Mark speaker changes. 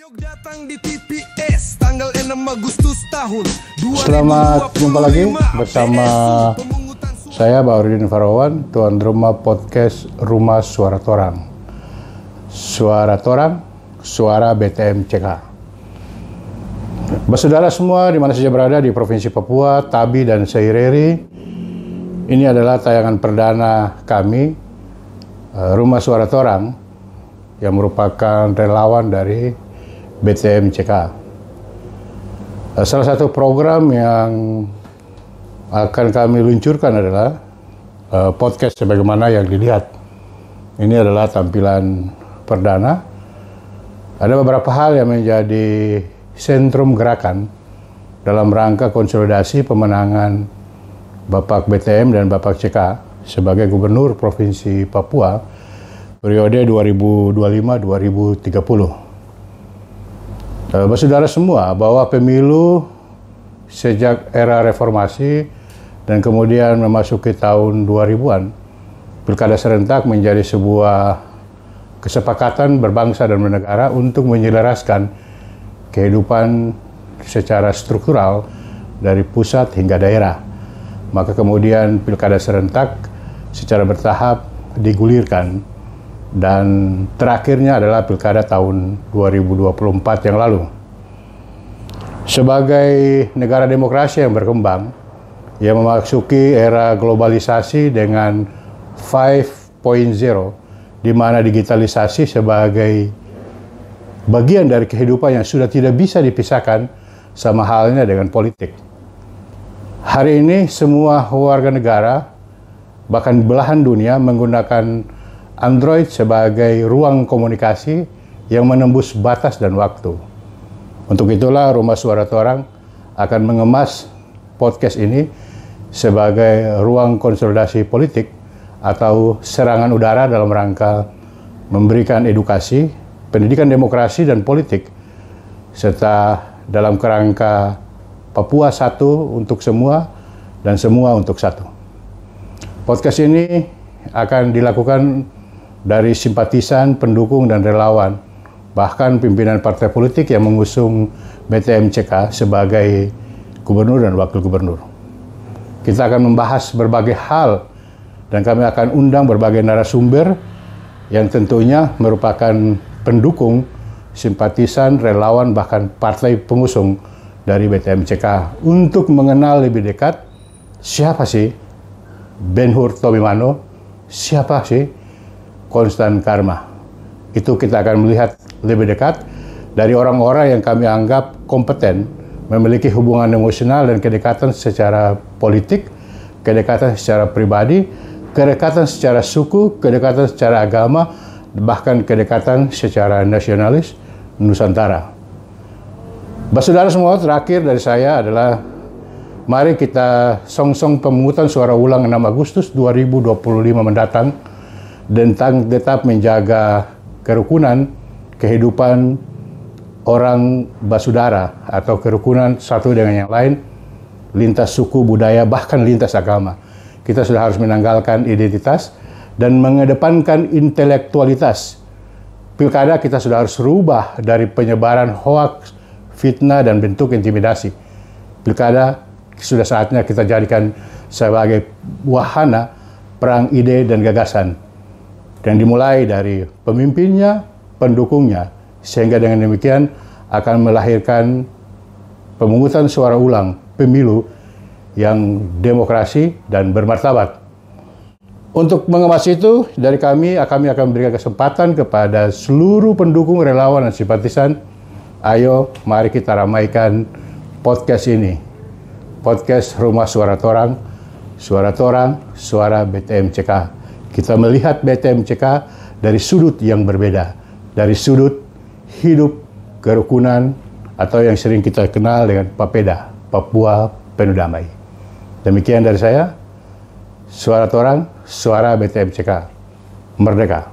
Speaker 1: Datang di TPS tanggal 6 Agustus tahun 2025.
Speaker 2: Selamat jumpa lagi bersama saya Baharudin Farawan, tuan rumah podcast Rumah Suara Torang. Suara Torang, suara BTM CK. Bersaudara semua di mana saja berada di Provinsi Papua, Tabi dan Seireri, ini adalah tayangan perdana kami, Rumah Suara Torang, yang merupakan relawan dari BTM CK. Salah satu program yang akan kami luncurkan adalah podcast sebagaimana yang dilihat. Ini adalah tampilan perdana. Ada beberapa hal yang menjadi sentrum gerakan dalam rangka konsolidasi pemenangan Bapak BTM dan Bapak CK sebagai Gubernur Provinsi Papua periode 2025-2030. Bersaudara semua, bahwa pemilu sejak era reformasi dan kemudian memasuki tahun 2000-an, pilkada serentak menjadi sebuah kesepakatan berbangsa dan bernegara untuk menyelaraskan kehidupan secara struktural dari pusat hingga daerah. Maka kemudian pilkada serentak secara bertahap digulirkan. Dan terakhirnya adalah pilkada tahun 2024 yang lalu. Sebagai negara demokrasi yang berkembang, yang memasuki era globalisasi dengan 5.0, di mana digitalisasi sebagai bagian dari kehidupan yang sudah tidak bisa dipisahkan sama halnya dengan politik. Hari ini semua warga negara, bahkan belahan dunia menggunakan Android sebagai ruang komunikasi yang menembus batas dan waktu. Untuk itulah Rumah Suara Torang akan mengemas podcast ini sebagai ruang konsolidasi politik atau serangan udara dalam rangka memberikan edukasi, pendidikan demokrasi dan politik, serta dalam kerangka Papua satu untuk semua dan semua untuk satu. Podcast ini akan dilakukan dari simpatisan, pendukung, dan relawan, bahkan pimpinan partai politik yang mengusung BTM CK sebagai gubernur dan wakil gubernur. Kita akan membahas berbagai hal, dan kami akan undang berbagai narasumber yang tentunya merupakan pendukung, simpatisan, relawan, bahkan partai pengusung dari BTM CK untuk mengenal lebih dekat siapa sih Ben-Hur Tobimano, siapa sih Konstan Karma. Itu kita akan melihat lebih dekat dari orang-orang yang kami anggap kompeten, memiliki hubungan emosional dan kedekatan secara politik, kedekatan secara pribadi, kedekatan secara suku, kedekatan secara agama, bahkan kedekatan secara nasionalis Nusantara. Bersaudara semua, terakhir dari saya adalah mari kita song-song pemungutan suara ulang 6 Agustus 2025 mendatang, tentang tetap menjaga kerukunan kehidupan orang bersaudara atau kerukunan satu dengan yang lain, lintas suku, budaya, bahkan lintas agama. Kita sudah harus menanggalkan identitas dan mengedepankan intelektualitas. Pilkada kita sudah harus rubah dari penyebaran hoaks, fitnah, dan bentuk intimidasi. Pilkada sudah saatnya kita jadikan sebagai wahana perang ide dan gagasan, yang dimulai dari pemimpinnya, pendukungnya, sehingga dengan demikian akan melahirkan pemungutan suara ulang pemilu yang demokrasi dan bermartabat. Untuk mengemas itu, dari kami akan memberikan kesempatan kepada seluruh pendukung, relawan, dan simpatisan. Ayo, mari kita ramaikan podcast ini. Podcast Rumah Suara Torang, suara BTM CK. Kita melihat BTM CK dari sudut yang berbeda, dari sudut hidup kerukunan atau yang sering kita kenal dengan Papeda, Papua Penuh Damai. Demikian dari saya, Suara Torang, suara BTM CK. Merdeka!